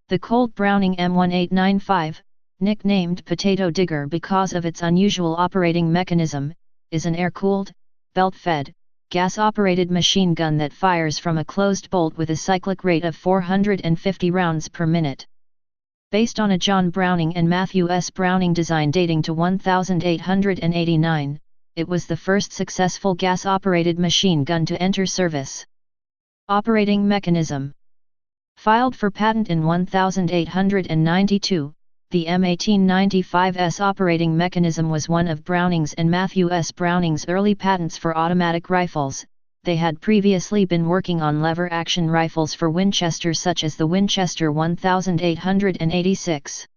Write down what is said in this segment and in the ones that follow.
The Colt Browning M1895, nicknamed Potato Digger because of its unusual operating mechanism, is an air-cooled, belt-fed, gas-operated machine gun that fires from a closed bolt with a cyclic rate of 450 rounds per minute. Based on a John Browning and Matthew S. Browning design dating to 1889, it was the first successful gas-operated machine gun to enter service. Operating mechanism. Filed for patent in 1892, the M1895's operating mechanism was one of Browning's and Matthew S. Browning's early patents for automatic rifles. They had previously been working on lever-action rifles for Winchester such as the Winchester 1886.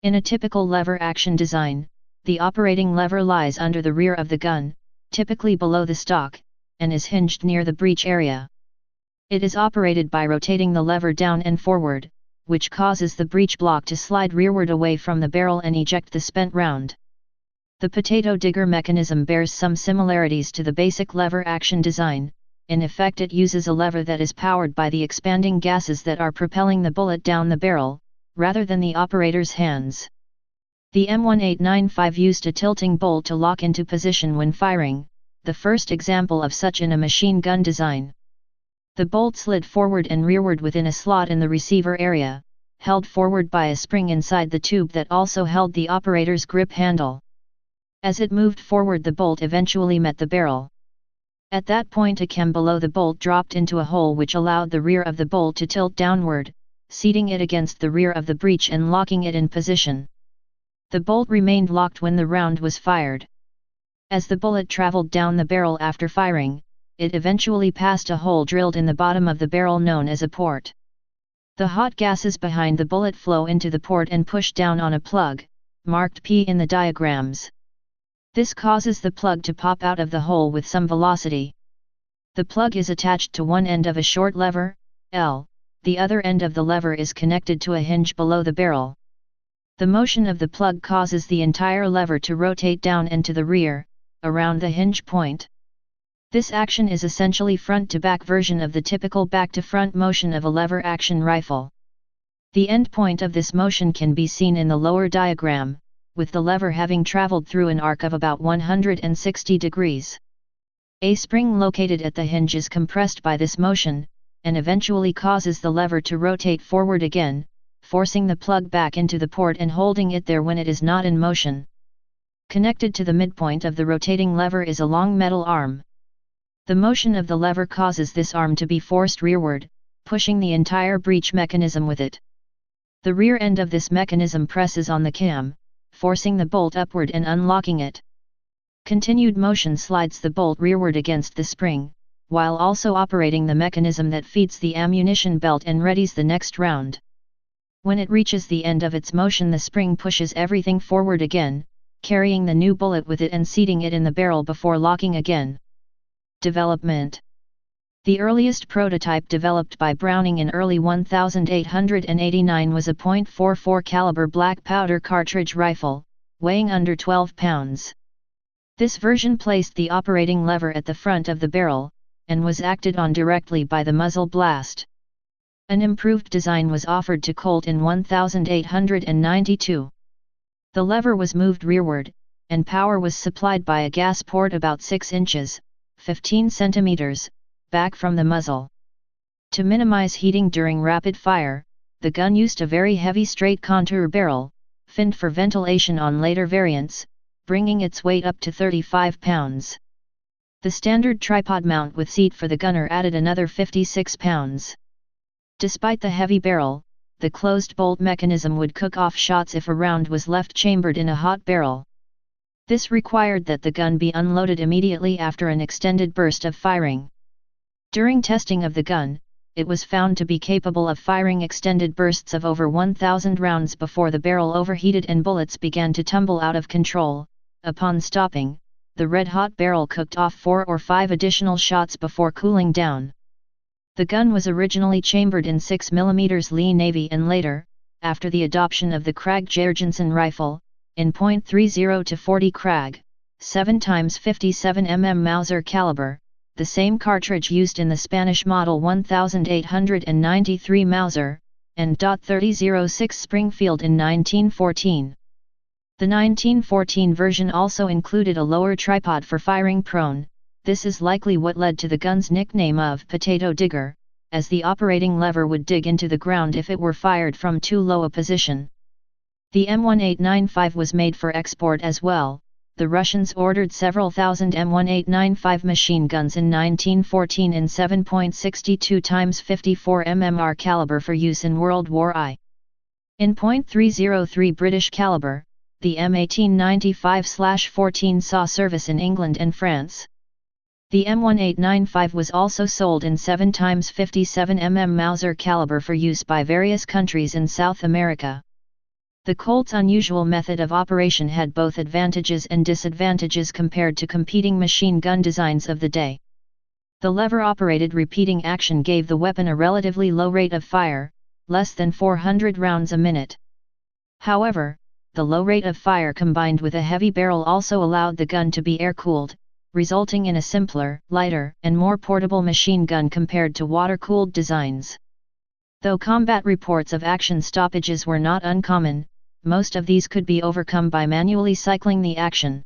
In a typical lever-action design, the operating lever lies under the rear of the gun, typically below the stock, and is hinged near the breech area. It is operated by rotating the lever down and forward, which causes the breech block to slide rearward away from the barrel and eject the spent round. The potato digger mechanism bears some similarities to the basic lever-action design. In effect, it uses a lever that is powered by the expanding gases that are propelling the bullet down the barrel, rather than the operator's hands. The M1895 used a tilting bolt to lock into position when firing, the first example of such in a machine gun design. The bolt slid forward and rearward within a slot in the receiver area, held forward by a spring inside the tube that also held the operator's grip handle. As it moved forward, the bolt eventually met the barrel. At that point, a cam below the bolt dropped into a hole which allowed the rear of the bolt to tilt downward, seating it against the rear of the breech and locking it in position. The bolt remained locked when the round was fired. As the bullet traveled down the barrel after firing, it eventually passed a hole drilled in the bottom of the barrel known as a port. The hot gases behind the bullet flow into the port and push down on a plug, marked P in the diagrams. This causes the plug to pop out of the hole with some velocity. The plug is attached to one end of a short lever, L, the other end of the lever is connected to a hinge below the barrel. The motion of the plug causes the entire lever to rotate down and to the rear, around the hinge point. This action is essentially front-to-back version of the typical back-to-front motion of a lever-action rifle. The end point of this motion can be seen in the lower diagram, with the lever having traveled through an arc of about 160 degrees. A spring located at the hinge is compressed by this motion, and eventually causes the lever to rotate forward again, forcing the plug back into the port and holding it there when it is not in motion. Connected to the midpoint of the rotating lever is a long metal arm. The motion of the lever causes this arm to be forced rearward, pushing the entire breech mechanism with it. The rear end of this mechanism presses on the cam, forcing the bolt upward and unlocking it. Continued motion slides the bolt rearward against the spring, while also operating the mechanism that feeds the ammunition belt and readies the next round. When it reaches the end of its motion, the spring pushes everything forward again, carrying the new bullet with it and seating it in the barrel before locking again. Development. The earliest prototype developed by Browning in early 1889 was a .44 caliber black powder cartridge rifle, weighing under 12 pounds. This version placed the operating lever at the front of the barrel, and was acted on directly by the muzzle blast. An improved design was offered to Colt in 1892. The lever was moved rearward, and power was supplied by a gas port about 6 inches, 15 centimeters, back from the muzzle. To minimize heating during rapid fire, the gun used a very heavy straight contour barrel, finned for ventilation on later variants, bringing its weight up to 35 pounds. The standard tripod mount with seat for the gunner added another 56 pounds. Despite the heavy barrel, the closed bolt mechanism would cook off shots if a round was left chambered in a hot barrel. This required that the gun be unloaded immediately after an extended burst of firing. During testing of the gun, it was found to be capable of firing extended bursts of over 1,000 rounds before the barrel overheated and bullets began to tumble out of control. Upon stopping, the red-hot barrel cooked off 4 or 5 additional shots before cooling down. The gun was originally chambered in 6mm Lee Navy and later, after the adoption of the Krag Jørgensen rifle, in .30 to 40 Krag, 7x57 mm Mauser caliber, the same cartridge used in the Spanish Model 1893 Mauser, and .3006 Springfield in 1914. The 1914 version also included a lower tripod for firing prone. This is likely what led to the gun's nickname of Potato Digger, as the operating lever would dig into the ground if it were fired from too low a position. The M1895 was made for export as well. The Russians ordered several thousand M1895 machine guns in 1914 in 7.62 x 54 mmR caliber for use in World War I. In .303 British caliber, the M1895/14 saw service in England and France. The M1895 was also sold in 7 x 57 mm Mauser caliber for use by various countries in South America. The Colt's unusual method of operation had both advantages and disadvantages compared to competing machine gun designs of the day. The lever-operated repeating action gave the weapon a relatively low rate of fire, less than 400 rounds a minute. However, the low rate of fire combined with a heavy barrel also allowed the gun to be air-cooled, resulting in a simpler, lighter, and more portable machine gun compared to water-cooled designs. Though combat reports of action stoppages were not uncommon, most of these could be overcome by manually cycling the action.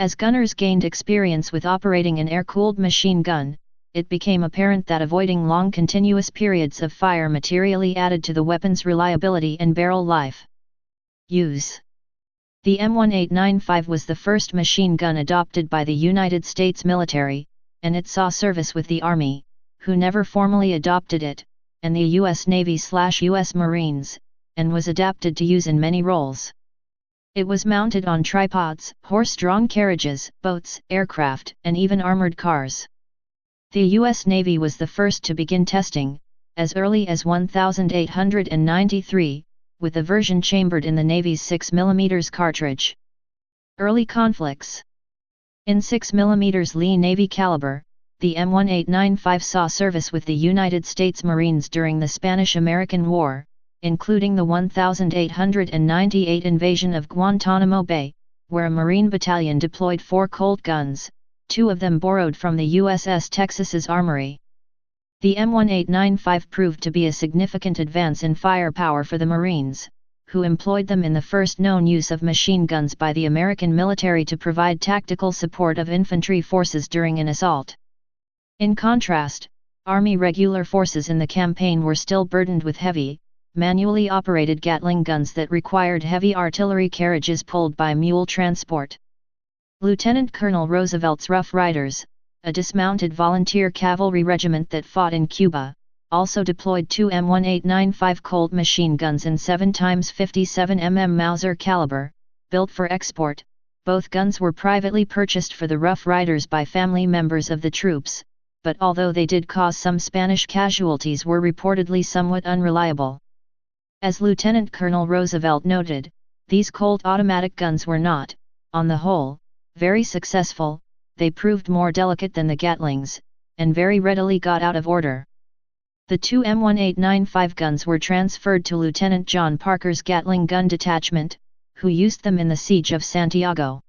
As gunners gained experience with operating an air-cooled machine gun, it became apparent that avoiding long continuous periods of fire materially added to the weapon's reliability and barrel life. Use. The M1895 was the first machine gun adopted by the United States military, and it saw service with the Army, who never formally adopted it, and the U.S. Navy/U.S. Marines, and was adapted to use in many roles. It was mounted on tripods, horse-drawn carriages, boats, aircraft, and even armored cars. The U.S. Navy was the first to begin testing, as early as 1893, with the version chambered in the Navy's 6mm cartridge. Early conflicts. In 6mm Lee Navy caliber, the M1895 saw service with the United States Marines during the Spanish-American War, including the 1898 invasion of Guantanamo Bay, where a Marine battalion deployed 4 Colt guns, 2 of them borrowed from the USS Texas's armory. The M1895 proved to be a significant advance in firepower for the Marines, who employed them in the first known use of machine guns by the American military to provide tactical support of infantry forces during an assault. In contrast, Army regular forces in the campaign were still burdened with heavy, manually operated Gatling guns that required heavy artillery carriages pulled by mule transport. Lieutenant Colonel Roosevelt's Rough Riders, a dismounted volunteer cavalry regiment that fought in Cuba, also deployed 2 M1895 Colt machine guns in 7 x 57 mm Mauser caliber, built for export. Both guns were privately purchased for the Rough Riders by family members of the troops, but although they did cause some Spanish casualties, were reportedly somewhat unreliable. As Lieutenant Colonel Roosevelt noted, these Colt automatic guns were not, on the whole, very successful. They proved more delicate than the Gatlings, and very readily got out of order. The 2 M1895 guns were transferred to Lieutenant John Parker's Gatling Gun Detachment, who used them in the Siege of Santiago.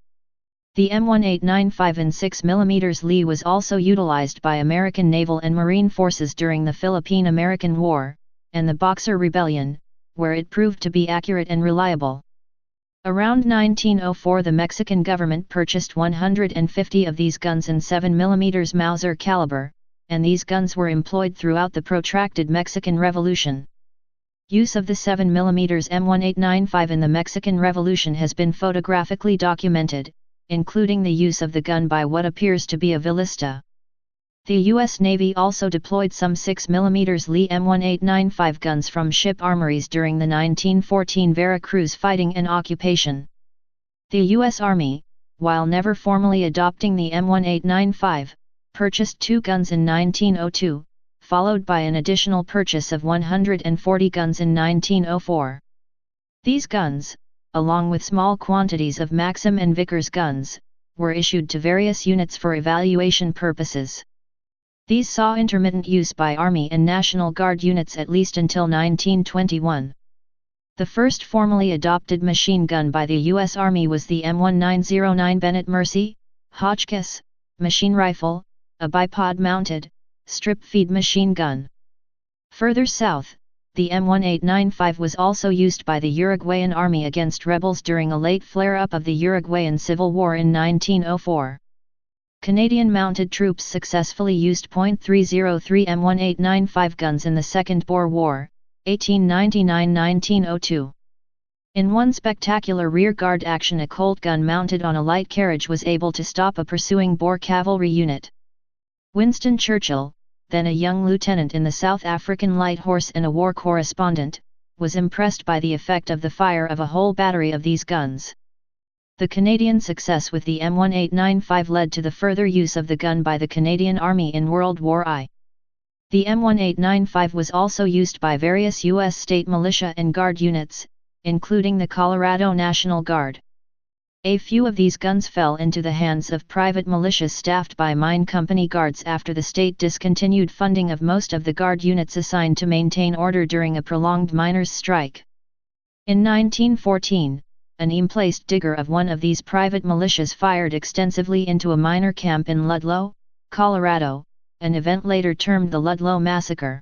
The M1895 in 6mm Lee was also utilized by American naval and marine forces during the Philippine-American War, and the Boxer Rebellion, where it proved to be accurate and reliable. Around 1904 the Mexican government purchased 150 of these guns in 7mm Mauser caliber, and these guns were employed throughout the protracted Mexican Revolution. Use of the 7mm M1895 in the Mexican Revolution has been photographically documented, including the use of the gun by what appears to be a Vilista. The U.S. Navy also deployed some 6mm Lee M1895 guns from ship armories during the 1914 Veracruz fighting and occupation. The U.S. Army, while never formally adopting the M1895, purchased 2 guns in 1902, followed by an additional purchase of 140 guns in 1904. These guns, along with small quantities of Maxim and Vickers guns, were issued to various units for evaluation purposes. These saw intermittent use by Army and National Guard units at least until 1921. The first formally adopted machine gun by the U.S. Army was the M1909 Bennett Mercy, Hotchkiss, machine rifle, a bipod-mounted, strip-feed machine gun. Further south, The M1895 was also used by the Uruguayan army against rebels during a late flare-up of the Uruguayan Civil War in 1904. Canadian mounted troops successfully used .303 M1895 guns in the Second Boer War, 1899–1902. In one spectacular rearguard action, a Colt gun mounted on a light carriage was able to stop a pursuing Boer cavalry unit. Winston Churchill, then a young lieutenant in the South African Light Horse and a war correspondent, was impressed by the effect of the fire of a whole battery of these guns. The Canadian success with the M1895 led to the further use of the gun by the Canadian Army in World War I. The M1895 was also used by various U.S. state militia and guard units, including the Colorado National Guard. A few of these guns fell into the hands of private militias staffed by mine company guards after the state discontinued funding of most of the guard units assigned to maintain order during a prolonged miners' strike. In 1914, an emplaced digger of one of these private militias fired extensively into a miner camp in Ludlow, Colorado, an event later termed the Ludlow Massacre.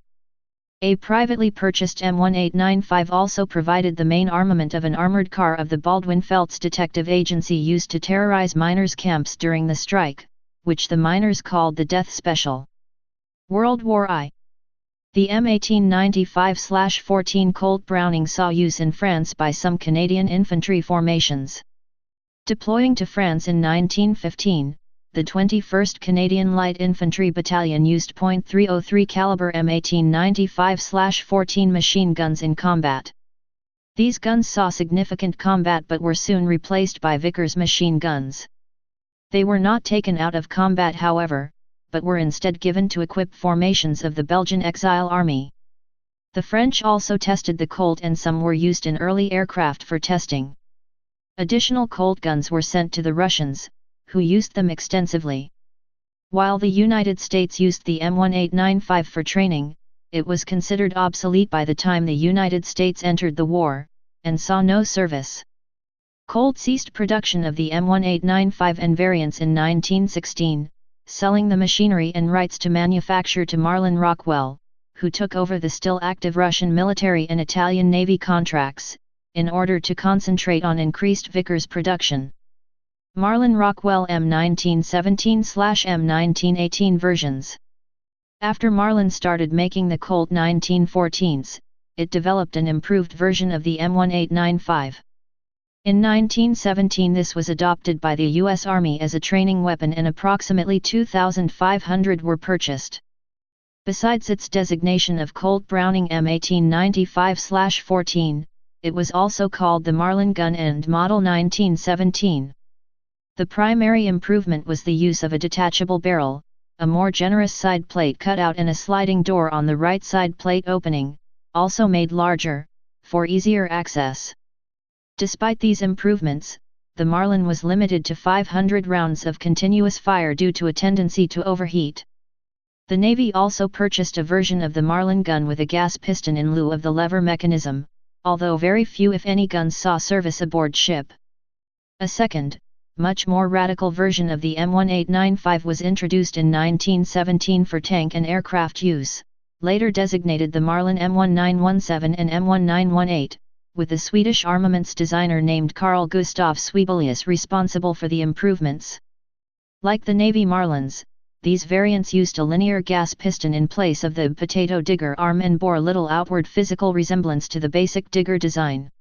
A privately purchased M1895 also provided the main armament of an armored car of the Baldwin Felts Detective Agency used to terrorize miners' camps during the strike, which the miners called the Death Special. World War I. The M1895/14 Colt Browning saw use in France by some Canadian infantry formations. Deploying to France in 1915, the 21st Canadian Light Infantry Battalion used .303 caliber M1895/14 machine guns in combat. These guns saw significant combat but were soon replaced by Vickers machine guns. They were not taken out of combat, however, but were instead given to equip formations of the Belgian Exile Army. The French also tested the Colt and some were used in early aircraft for testing. Additional Colt guns were sent to the Russians, who used them extensively. While the United States used the M1895 for training, it was considered obsolete by the time the United States entered the war, and saw no service. Colt ceased production of the M1895 and variants in 1916, selling the machinery and rights to manufacture to Marlin Rockwell, who took over the still active Russian military and Italian Navy contracts, in order to concentrate on increased Vickers production. Marlin Rockwell M1917/M1918 versions. After Marlin started making the Colt 1914s, it developed an improved version of the M1895. In 1917 this was adopted by the U.S. Army as a training weapon and approximately 2,500 were purchased. Besides its designation of Colt Browning M1895/14, it was also called the Marlin gun and model 1917. The primary improvement was the use of a detachable barrel, a more generous side plate cutout and a sliding door on the right side plate opening, also made larger, for easier access. Despite these improvements, the Marlin was limited to 500 rounds of continuous fire due to a tendency to overheat. The Navy also purchased a version of the Marlin gun with a gas piston in lieu of the lever mechanism, although very few if any guns saw service aboard ship. A second, much more radical version of the M1895 was introduced in 1917 for tank and aircraft use, later designated the Marlin M1917 and M1918, with the Swedish armaments designer named Carl Gustaf Swebelius responsible for the improvements. Like the Navy Marlins, these variants used a linear gas piston in place of the potato digger arm and bore little outward physical resemblance to the basic digger design.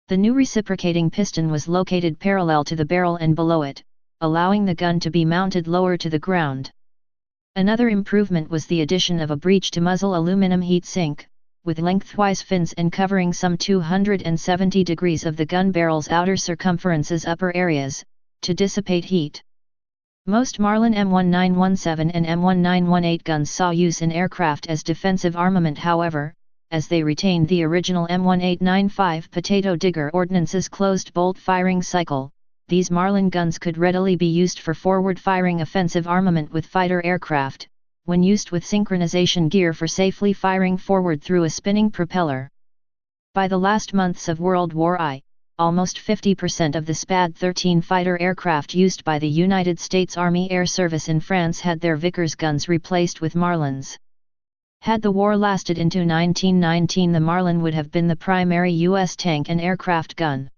The new reciprocating piston was located parallel to the barrel and below it, allowing the gun to be mounted lower to the ground. Another improvement was the addition of a breech-to-muzzle aluminum heat sink, with lengthwise fins and covering some 270 degrees of the gun barrel's outer circumference's upper areas, to dissipate heat. Most Marlin M1917 and M1918 guns saw use in aircraft as defensive armament, however, as they retained the original M1895 potato digger ordnance's closed bolt firing cycle. These Marlin guns could readily be used for forward-firing offensive armament with fighter aircraft, when used with synchronization gear for safely firing forward through a spinning propeller. By the last months of World War I, almost 50% of the SPAD-13 fighter aircraft used by the United States Army Air Service in France had their Vickers guns replaced with Marlins. Had the war lasted into 1919, the Marlin would have been the primary U.S. tank and aircraft gun.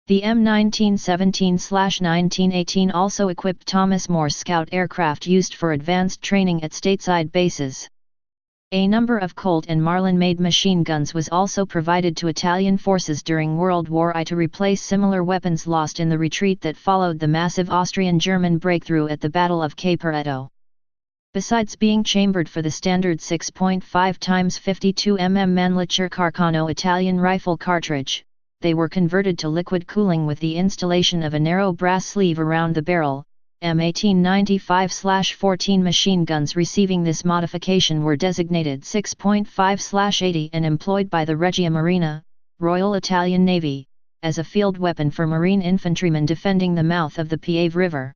The M1917/1918 also equipped Thomas More Scout aircraft used for advanced training at stateside bases. A number of Colt and Marlin-made machine guns was also provided to Italian forces during World War I to replace similar weapons lost in the retreat that followed the massive Austrian-German breakthrough at the Battle of Caporetto. Besides being chambered for the standard 6.5 x 52 mm Mannlicher Carcano Italian rifle cartridge, they were converted to liquid cooling with the installation of a narrow brass sleeve around the barrel. M1895/14 machine guns receiving this modification were designated 6.5/80 and employed by the Regia Marina, Royal Italian Navy, as a field weapon for marine infantrymen defending the mouth of the Piave River.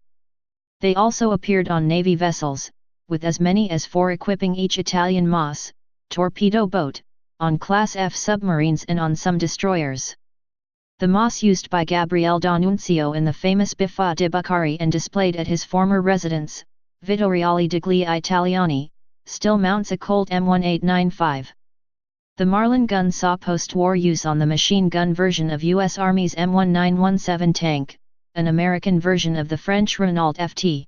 They also appeared on Navy vessels, with as many as 4 equipping each Italian MAS, torpedo boat, on Class F submarines and on some destroyers. The MAS used by Gabriele D'Annunzio in the famous Biffa de Bucari and displayed at his former residence, Vittoriale degli Italiani, still mounts a Colt M1895. The Marlin gun saw post-war use on the machine gun version of U.S. Army's M1917 tank, an American version of the French Renault FT.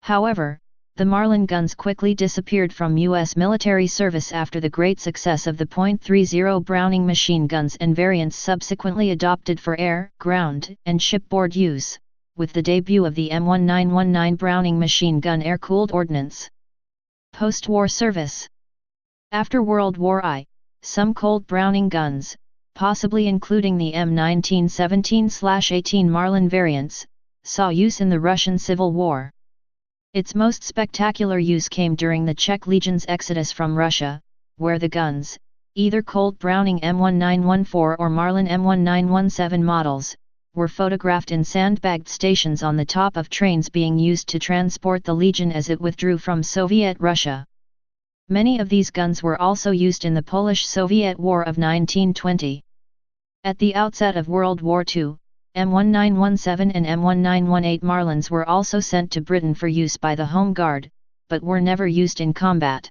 However, the Marlin guns quickly disappeared from U.S. military service after the great success of the .30 Browning machine guns and variants subsequently adopted for air, ground, and shipboard use, with the debut of the M1919 Browning machine gun air-cooled ordnance. Post-war service. After World War I, some Colt Browning guns, possibly including the M1917/18 Marlin variants, saw use in the Russian Civil War. Its most spectacular use came during the Czech Legion's exodus from Russia, where the guns, either Colt Browning M1914 or Marlin M1917 models, were photographed in sandbagged stations on the top of trains being used to transport the Legion as it withdrew from Soviet Russia. Many of these guns were also used in the Polish-Soviet War of 1920. At the outset of World War II, M1917 and M1918 Marlins were also sent to Britain for use by the Home Guard, but were never used in combat.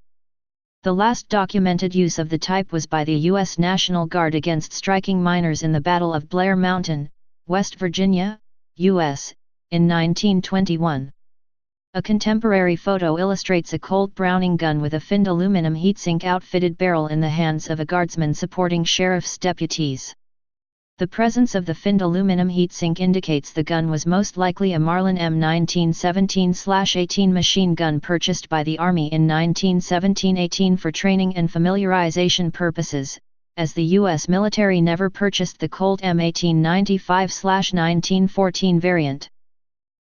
The last documented use of the type was by the U.S. National Guard against striking miners in the Battle of Blair Mountain, West Virginia, U.S., in 1921. A contemporary photo illustrates a Colt Browning gun with a finned aluminum heatsink outfitted barrel in the hands of a guardsman supporting sheriff's deputies. The presence of the finned aluminum heatsink indicates the gun was most likely a Marlin M1917/18 machine gun purchased by the Army in 1917-18 for training and familiarization purposes, as the U.S. military never purchased the Colt M1895/1914 variant.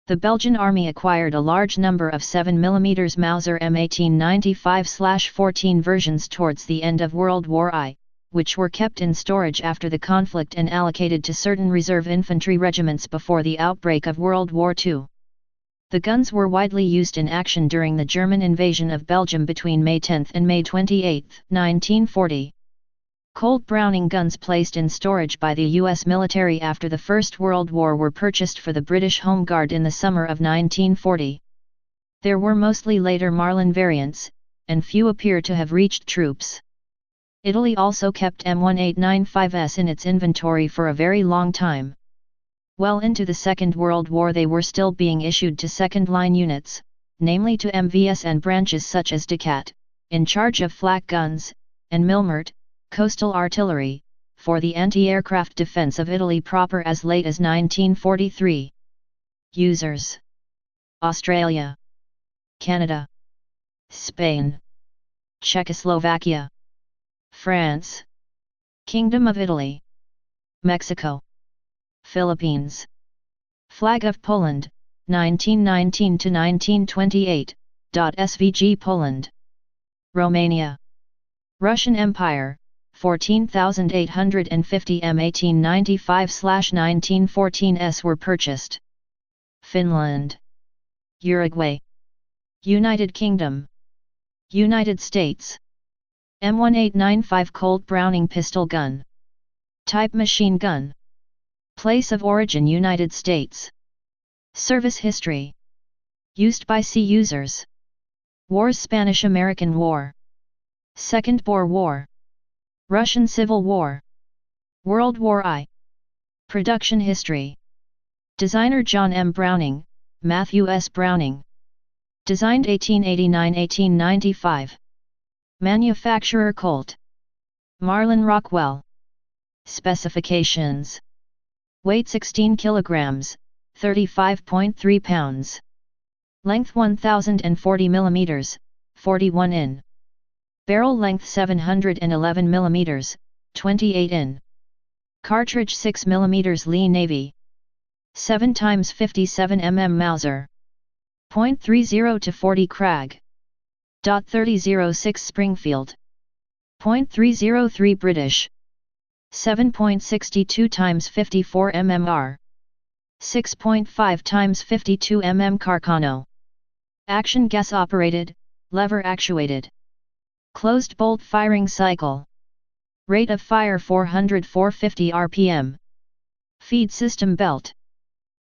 The Belgian Army acquired a large number of 7mm Mauser M1895/14 versions towards the end of World War I, which were kept in storage after the conflict and allocated to certain reserve infantry regiments before the outbreak of World War II. The guns were widely used in action during the German invasion of Belgium between May 10 and May 28, 1940. Colt Browning guns placed in storage by the U.S. military after the First World War were purchased for the British Home Guard in the summer of 1940. There were mostly later Marlin variants, and few appear to have reached troops. Italy also kept M1895s in its inventory for a very long time. Well into the Second World War they were still being issued to second-line units, namely to MVS and branches such as Decat, in charge of flak guns, and Milmert, coastal artillery, for the anti-aircraft defense of Italy proper as late as 1943. Users: Australia, Canada, Spain, Czechoslovakia, France, Kingdom of Italy, Mexico, Philippines. Flag of Poland, 1919–1928, SVG Poland. Romania. Russian Empire, 14,850 M1895/1914s were purchased. Finland. Uruguay. United Kingdom. United States. M1895 Colt Browning pistol gun. Type machine gun. Place of origin United States. Service history. Used by C users. Wars: Spanish-American War. Second Boer War. Russian Civil War. World War I. Production history. Designer John M. Browning, Matthew S. Browning. Designed 1889–1895. Manufacturer Colt. Marlin Rockwell. Specifications. Weight 16 kilograms, 35.3 pounds. Length 1040 millimeters, 41 in. Barrel length 711 millimeters, 28 in. Cartridge 6 millimeters Lee Navy. 7 x 57 mm Mauser. .30 to 40 Krag. .3006 Springfield. .303 British. 7.62 x 54 mmR. 6.5 x 52 mm Carcano. Action gas operated, lever actuated. Closed bolt firing cycle. Rate of fire 400–450 rpm. Feed system belt.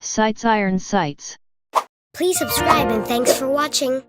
Sights iron sights. Please subscribe and thanks for watching.